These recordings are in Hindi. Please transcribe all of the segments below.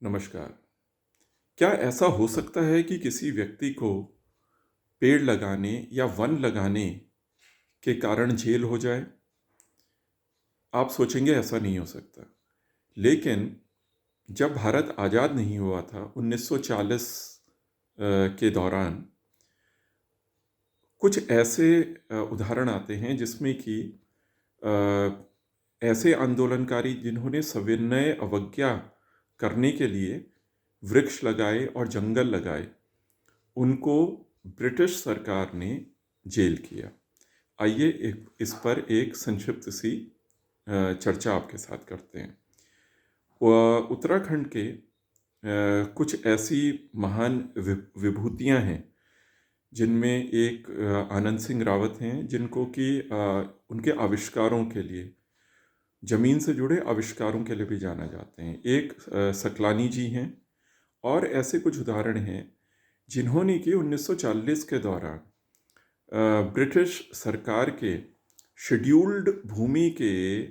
नमस्कार। क्या ऐसा हो सकता है कि किसी व्यक्ति को पेड़ लगाने या वन लगाने के कारण जेल हो जाए? आप सोचेंगे ऐसा नहीं हो सकता। लेकिन जब भारत आज़ाद नहीं हुआ था 1940 के दौरान कुछ ऐसे उदाहरण आते हैं जिसमें कि ऐसे आंदोलनकारी जिन्होंने सविनय अवज्ञा करने के लिए वृक्ष लगाए और जंगल लगाए, उनको ब्रिटिश सरकार ने जेल किया। आइए इस पर एक संक्षिप्त सी चर्चा आपके साथ करते हैं। उत्तराखंड के कुछ ऐसी महान विभूतियां हैं जिनमें एक आनंद सिंह रावत हैं, जिनको कि उनके आविष्कारों के लिए, जमीन से जुड़े आविष्कारों के लिए भी जाना जाते हैं। एक सकलानी जी हैं और ऐसे कुछ उदाहरण हैं जिन्होंने कि 1940 के दौरान ब्रिटिश सरकार के शेड्यूल्ड भूमि के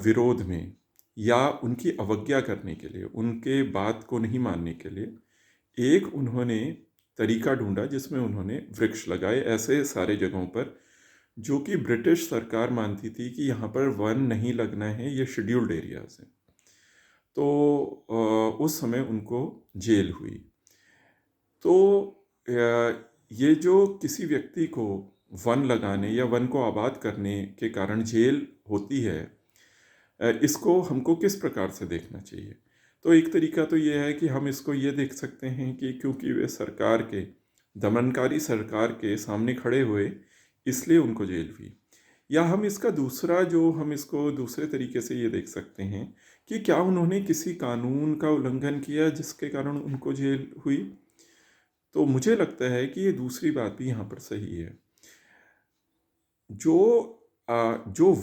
विरोध में या उनकी अवज्ञा करने के लिए, उनके बात को नहीं मानने के लिए एक उन्होंने तरीका ढूंढा जिसमें उन्होंने वृक्ष लगाए ऐसे सारे जगहों पर जो कि ब्रिटिश सरकार मानती थी कि यहाँ पर वन नहीं लगना है, ये शेड्यूल्ड एरियाज हैं। तो उस समय उनको जेल हुई। तो ये जो किसी व्यक्ति को वन लगाने या वन को आबाद करने के कारण जेल होती है, इसको हमको किस प्रकार से देखना चाहिए? तो एक तरीका तो ये है कि हम इसको ये देख सकते हैं कि क्योंकि वे सरकार के, दमनकारी सरकार के सामने खड़े हुए, इसलिए उनको जेल हुई। या हम इसको दूसरे तरीके से ये देख सकते हैं कि क्या उन्होंने किसी कानून का उल्लंघन किया जिसके कारण उनको जेल हुई? तो मुझे लगता है कि ये दूसरी बात भी यहाँ पर सही है। जो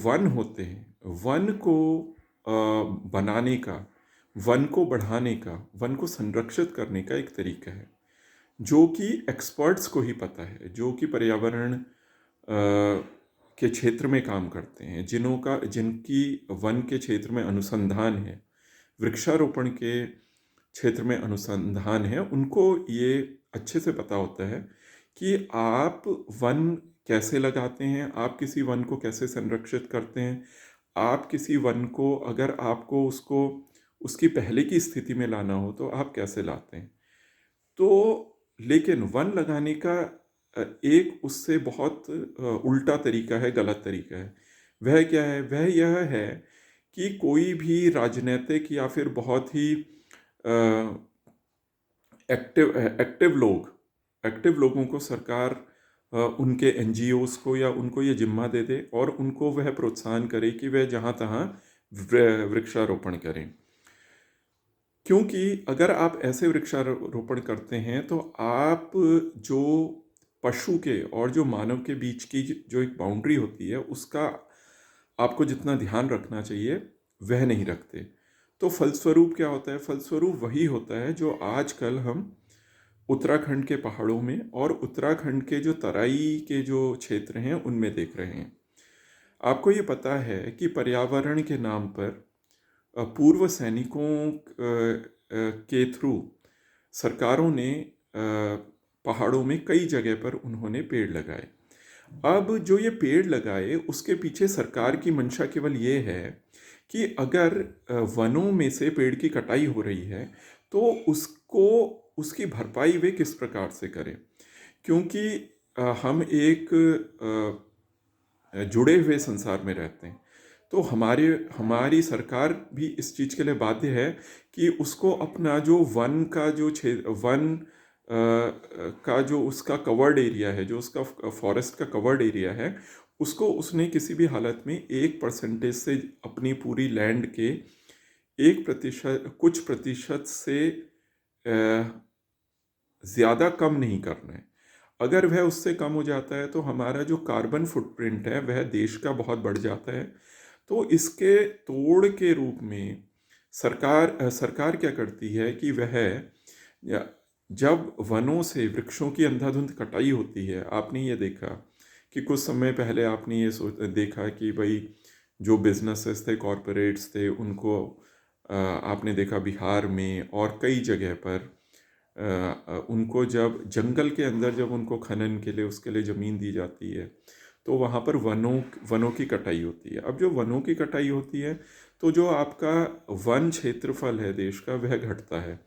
वन होते हैं, वन को बनाने का, वन को बढ़ाने का, वन को संरक्षित करने का एक तरीका है जो कि एक्सपर्ट्स को ही पता है, जो कि पर्यावरण के क्षेत्र में काम करते हैं, जिनकी वन के क्षेत्र में अनुसंधान है, वृक्षारोपण के क्षेत्र में अनुसंधान है, उनको ये अच्छे से पता होता है कि आप वन कैसे लगाते हैं, आप किसी वन को कैसे संरक्षित करते हैं, आप किसी वन को, अगर आपको उसको उसकी पहले की स्थिति में लाना हो तो आप कैसे लाते हैं। तो लेकिन वन लगाने का एक उससे बहुत उल्टा तरीका है, गलत तरीका है। वह क्या है? वह यह है कि कोई भी राजनीतिक या फिर बहुत ही एक्टिव लोगों को सरकार उनके एनजीओज को या उनको ये जिम्मा दे दे और उनको वह प्रोत्साहन करे कि वह जहाँ तहाँ वृक्षारोपण करें। क्योंकि अगर आप ऐसे वृक्षारोपण करते हैं तो आप जो पशु के और जो मानव के बीच की जो एक बाउंड्री होती है, उसका आपको जितना ध्यान रखना चाहिए वह नहीं रखते। तो फलस्वरूप क्या होता है? फलस्वरूप वही होता है जो आजकल हम उत्तराखंड के पहाड़ों में और उत्तराखंड के जो तराई के जो क्षेत्र हैं उनमें देख रहे हैं। आपको ये पता है कि पर्यावरण के नाम पर पूर्व सैनिकों के थ्रू सरकारों ने पहाड़ों में कई जगह पर उन्होंने पेड़ लगाए। अब जो ये पेड़ लगाए उसके पीछे सरकार की मंशा केवल ये है कि अगर वनों में से पेड़ की कटाई हो रही है तो उसकी भरपाई वे किस प्रकार से करें। क्योंकि हम एक जुड़े हुए संसार में रहते हैं, तो हमारी सरकार भी इस चीज़ के लिए बाध्य है कि उसको अपना जो वन का जो वन का जो उसका कवर्ड एरिया है, जो उसका फॉरेस्ट का कवर्ड एरिया है, उसको उसने किसी भी हालत में 1% से अपनी पूरी लैंड के 1% कुछ प्रतिशत से ज़्यादा कम नहीं करना है। अगर वह उससे कम हो जाता है तो हमारा जो कार्बन फुटप्रिंट है वह देश का बहुत बढ़ जाता है। तो इसके तोड़ के रूप में सरकार क्या करती है कि वह जब वनों से वृक्षों की अंधाधुंध कटाई होती है, आपने ये देखा कि कुछ समय पहले आपने ये देखा कि भाई जो बिजनेसेस थे, कॉरपोरेट्स थे, उनको आपने देखा बिहार में और कई जगह पर उनको जब जंगल के अंदर जब उनको खनन के लिए उसके लिए ज़मीन दी जाती है तो वहाँ पर वनों वनों की कटाई होती है। अब जो वनों की कटाई होती है तो जो आपका वन क्षेत्रफल है देश का वह घटता है।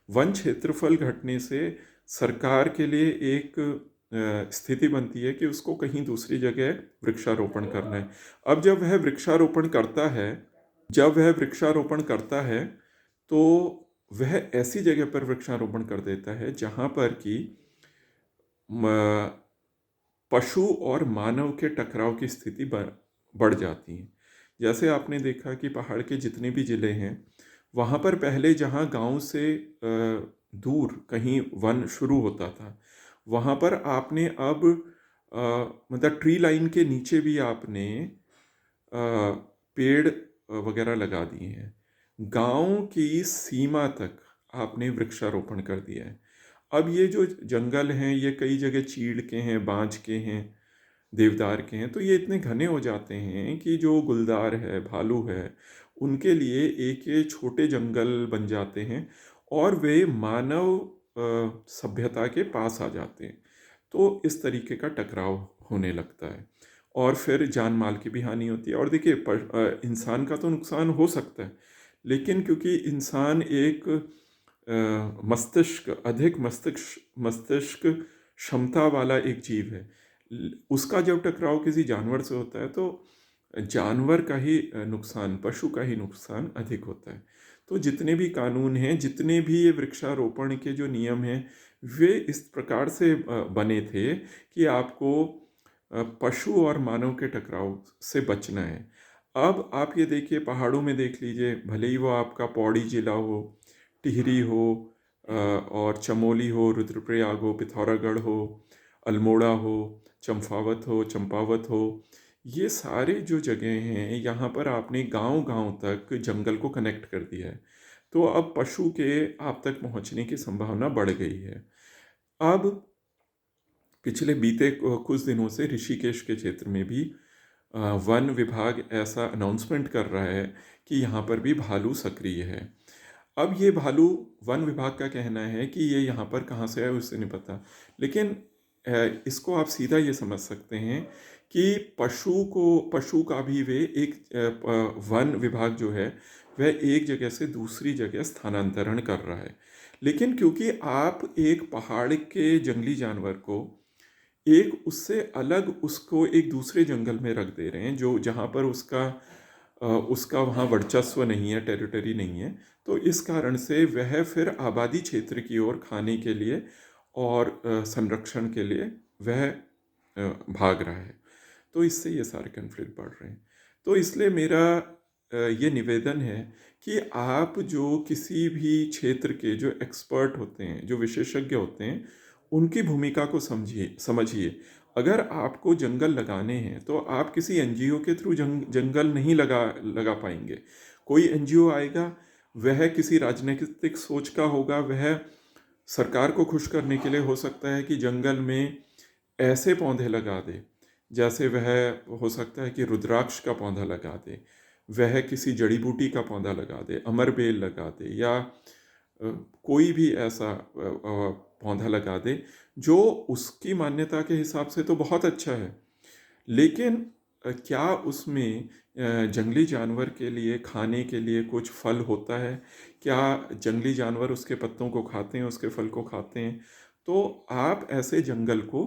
वन क्षेत्रफल घटने से सरकार के लिए एक स्थिति बनती है कि उसको कहीं दूसरी जगह वृक्षारोपण करना है। अब जब वह वृक्षारोपण करता है तो वह ऐसी जगह पर वृक्षारोपण कर देता है जहाँ पर कि पशु और मानव के टकराव की स्थिति बढ़ जाती है। जैसे आपने देखा कि पहाड़ के जितने भी ज़िले हैं वहाँ पर पहले जहाँ गांव से दूर कहीं वन शुरू होता था वहाँ पर आपने अब मतलब ट्री लाइन के नीचे भी आपने पेड़ वगैरह लगा दिए हैं। गांव की सीमा तक आपने वृक्षारोपण कर दिया है। अब ये जो जंगल हैं ये कई जगह चीड़ के हैं, बांज के हैं, देवदार के हैं, तो ये इतने घने हो जाते हैं कि जो गुलदार है, भालू है, उनके लिए एक ये छोटे जंगल बन जाते हैं और वे मानव सभ्यता के पास आ जाते हैं। तो इस तरीके का टकराव होने लगता है और फिर जान माल की भी हानि होती है। और देखिए इंसान का तो नुकसान हो सकता है, लेकिन क्योंकि इंसान एक अधिक मस्तिष्क क्षमता वाला एक जीव है, उसका जब टकराव किसी जानवर से होता है तो जानवर का ही नुकसान, पशु का ही नुकसान अधिक होता है। तो जितने भी कानून हैं, जितने भी ये वृक्षारोपण के जो नियम हैं, वे इस प्रकार से बने थे कि आपको पशु और मानव के टकराव से बचना है। अब आप ये देखिए पहाड़ों में देख लीजिए, भले ही वो आपका पौड़ी जिला हो, टिहरी हो और चमोली हो, रुद्रप्रयाग हो, पिथौरागढ़ हो, अल्मोड़ा हो, चंपावत हो, ये सारे जो जगह हैं यहाँ पर आपने गांव-गांव तक जंगल को कनेक्ट कर दिया है। तो अब पशु के आप तक पहुँचने की संभावना बढ़ गई है। अब पिछले बीते कुछ दिनों से ऋषिकेश के क्षेत्र में भी वन विभाग ऐसा अनाउंसमेंट कर रहा है कि यहाँ पर भी भालू सक्रिय है। अब ये भालू, वन विभाग का कहना है कि ये यहाँ पर कहाँ से आया उससे नहीं पता, लेकिन इसको आप सीधा ये समझ सकते हैं कि पशु का भी वे एक वन विभाग जो है वह एक जगह से दूसरी जगह स्थानांतरण कर रहा है। लेकिन क्योंकि आप एक पहाड़ के जंगली जानवर को एक उससे अलग उसको एक दूसरे जंगल में रख दे रहे हैं जो जहाँ पर उसका वहाँ वर्चस्व नहीं है, टेरिटरी नहीं है, तो इस कारण से वह फिर आबादी क्षेत्र की ओर खाने के लिए और संरक्षण के लिए वह भाग रहा है। तो इससे ये सारे कन्फ्लिक्ट बढ़ रहे हैं। तो इसलिए मेरा ये निवेदन है कि आप जो किसी भी क्षेत्र के जो एक्सपर्ट होते हैं, जो विशेषज्ञ होते हैं, उनकी भूमिका को समझिए। अगर आपको जंगल लगाने हैं तो आप किसी एनजीओ के थ्रू जंगल नहीं लगा पाएंगे। कोई एनजीओ आएगा, वह किसी राजनीतिक सोच का होगा, वह सरकार को खुश करने के लिए हो सकता है कि जंगल में ऐसे पौधे लगा दे, जैसे वह हो सकता है कि रुद्राक्ष का पौधा लगा दे, वह किसी जड़ी बूटी का पौधा लगा दे, अमरबेल लगा दे, या कोई भी ऐसा पौधा लगा दे जो उसकी मान्यता के हिसाब से तो बहुत अच्छा है, लेकिन क्या उसमें जंगली जानवर के लिए खाने के लिए कुछ फल होता है? क्या जंगली जानवर उसके पत्तों को खाते हैं, उसके फल को खाते हैं? तो आप ऐसे जंगल को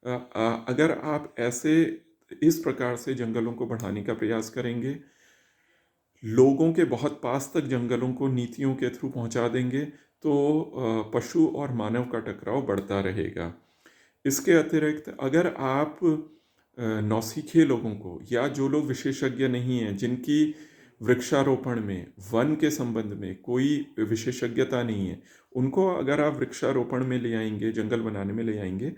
अगर आप ऐसे इस प्रकार से जंगलों को बढ़ाने का प्रयास करेंगे, लोगों के बहुत पास तक जंगलों को नीतियों के थ्रू पहुंचा देंगे, तो पशु और मानव का टकराव बढ़ता रहेगा। इसके अतिरिक्त अगर आप नौसिखिए लोगों को या जो लोग विशेषज्ञ नहीं हैं, जिनकी वृक्षारोपण में, वन के संबंध में कोई विशेषज्ञता नहीं है, उनको अगर आप वृक्षारोपण में ले आएंगे, जंगल बनाने में ले आएंगे,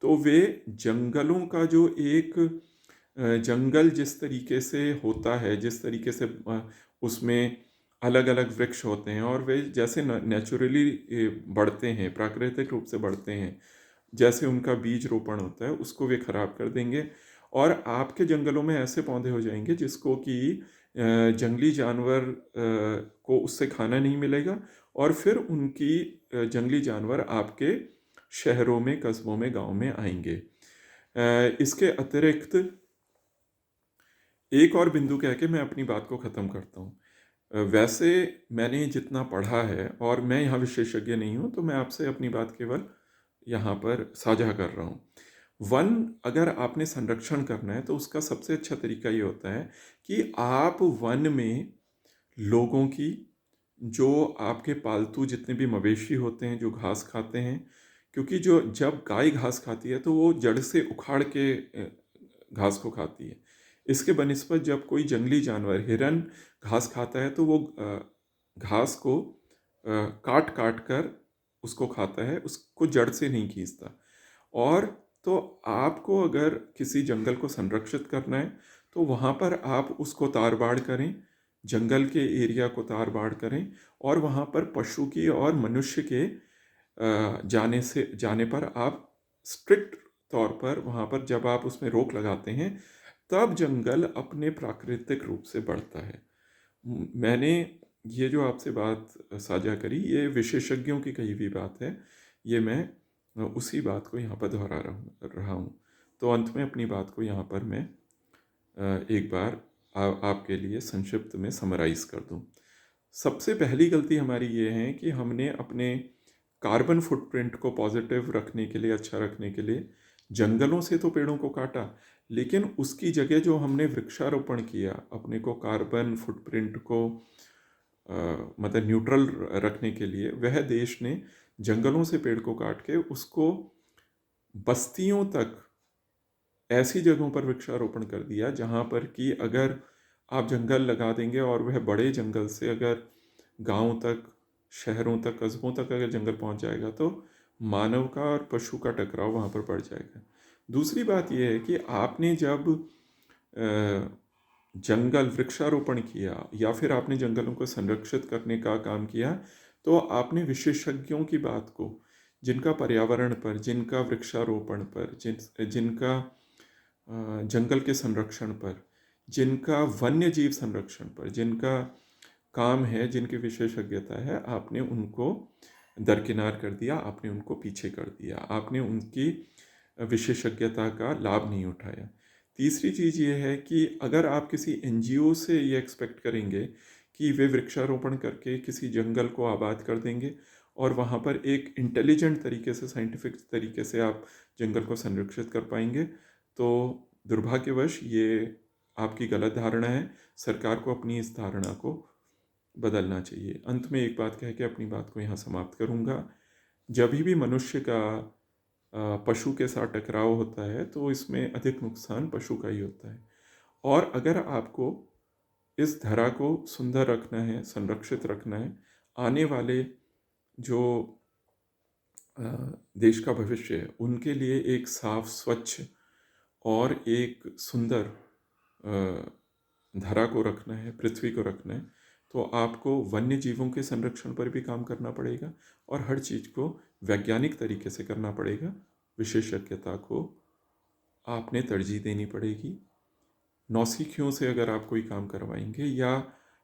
तो वे जंगलों का जो एक जंगल जिस तरीके से होता है, जिस तरीके से उसमें अलग अलग वृक्ष होते हैं और वे जैसे नेचुरली बढ़ते हैं, प्राकृतिक रूप से बढ़ते हैं, जैसे उनका बीज रोपण होता है, उसको वे खराब कर देंगे और आपके जंगलों में ऐसे पौधे हो जाएंगे जिसको कि जंगली जानवर को उससे खाना नहीं मिलेगा, और फिर उनकी जंगली जानवर आपके शहरों में, कस्बों में, गांव में आएंगे। इसके अतिरिक्त एक और बिंदु कह के मैं अपनी बात को ख़त्म करता हूँ। वैसे मैंने जितना पढ़ा है, और मैं यहाँ विशेषज्ञ नहीं हूँ, तो मैं आपसे अपनी बात केवल यहाँ पर साझा कर रहा हूँ। वन अगर आपने संरक्षण करना है तो उसका सबसे अच्छा तरीका ये होता है कि आप वन में लोगों की, जो आपके पालतू जितने भी मवेशी होते हैं जो घास खाते हैं, क्योंकि जो जब गाय घास खाती है तो वो जड़ से उखाड़ के घास को खाती है। इसके बनिस्बत जब कोई जंगली जानवर, हिरन घास खाता है तो वो घास को काट काट कर उसको खाता है, उसको जड़ से नहीं खींचता। और तो आपको अगर किसी जंगल को संरक्षित करना है तो वहाँ पर आप उसको तार बाड़ करें, जंगल के एरिया को तार बाड़ करें, और वहाँ पर पशु की और मनुष्य के जाने पर आप स्ट्रिक्ट तौर पर वहाँ पर जब आप उसमें रोक लगाते हैं, तब जंगल अपने प्राकृतिक रूप से बढ़ता है। मैंने ये जो आपसे बात साझा करी, ये विशेषज्ञों की कही हुई बात है। ये मैं उसी बात को यहाँ पर दोहरा रहा हूँ। तो अंत में अपनी बात को यहाँ पर मैं एक बार आपके लिए संक्षिप्त में समराइज कर दूँ। सबसे पहली गलती हमारी ये है कि हमने अपने कार्बन फुटप्रिंट को पॉजिटिव रखने के लिए, अच्छा रखने के लिए, जंगलों से तो पेड़ों को काटा, लेकिन उसकी जगह जो हमने वृक्षारोपण किया, अपने को कार्बन फुटप्रिंट को मतलब न्यूट्रल रखने के लिए, वह देश ने जंगलों से पेड़ को काट के उसको बस्तियों तक, ऐसी जगहों पर वृक्षारोपण कर दिया जहाँ पर कि अगर आप जंगल लगा देंगे और वह बड़े जंगल से अगर गांव तक, शहरों तक, कस्बों तक अगर जंगल पहुंच जाएगा तो मानव का और पशु का टकराव वहाँ पर बढ़ जाएगा। दूसरी बात यह है कि आपने जब जंगल वृक्षारोपण किया या फिर आपने जंगलों को संरक्षित करने का काम किया, तो आपने विशेषज्ञों की बात को, जिनका पर्यावरण पर, जिनका वृक्षारोपण पर, जिनका जंगल के संरक्षण पर, जिनका वन्य जीव संरक्षण पर, जिनका काम है, जिनकी विशेषज्ञता है, आपने उनको दरकिनार कर दिया, आपने उनको पीछे कर दिया, आपने उनकी विशेषज्ञता का लाभ नहीं उठाया। तीसरी चीज़ ये है कि अगर आप किसी एनजीओ से ये एक्सपेक्ट करेंगे कि वे वृक्षारोपण करके किसी जंगल को आबाद कर देंगे और वहाँ पर एक इंटेलिजेंट तरीके से, साइंटिफिक तरीके से आप जंगल को संरक्षित कर पाएंगे, तो दुर्भाग्यवश ये आपकी गलत धारणा है। सरकार को अपनी इस धारणा को बदलना चाहिए। अंत में एक बात कह के अपनी बात को यहाँ समाप्त करूँगा। जब भी मनुष्य का पशु के साथ टकराव होता है तो इसमें अधिक नुकसान पशु का ही होता है। और अगर आपको इस धरा को सुंदर रखना है, संरक्षित रखना है, आने वाले जो देश का भविष्य है उनके लिए एक साफ, स्वच्छ और एक सुंदर धरा को रखना है, पृथ्वी को रखना है, तो आपको वन्य जीवों के संरक्षण पर भी काम करना पड़ेगा और हर चीज़ को वैज्ञानिक तरीके से करना पड़ेगा। विशेषज्ञता को आपने तरजीह देनी पड़ेगी। नौसिखियों से अगर आप कोई काम करवाएंगे या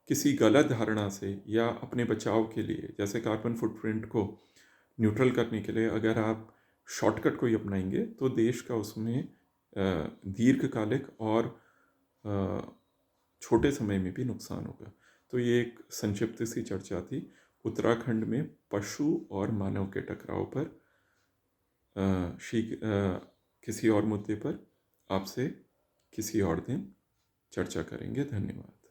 किसी गलत धारणा से या अपने बचाव के लिए, जैसे कार्बन फुटप्रिंट को न्यूट्रल करने के लिए अगर आप शॉर्टकट कोई अपनाएंगे, तो देश का उसमें दीर्घकालिक और छोटे समय में भी नुकसान होगा। तो ये एक संक्षिप्त सी चर्चा थी उत्तराखंड में पशु और मानव के टकराव पर। किसी और मुद्दे पर आपसे किसी और दिन चर्चा करेंगे। धन्यवाद।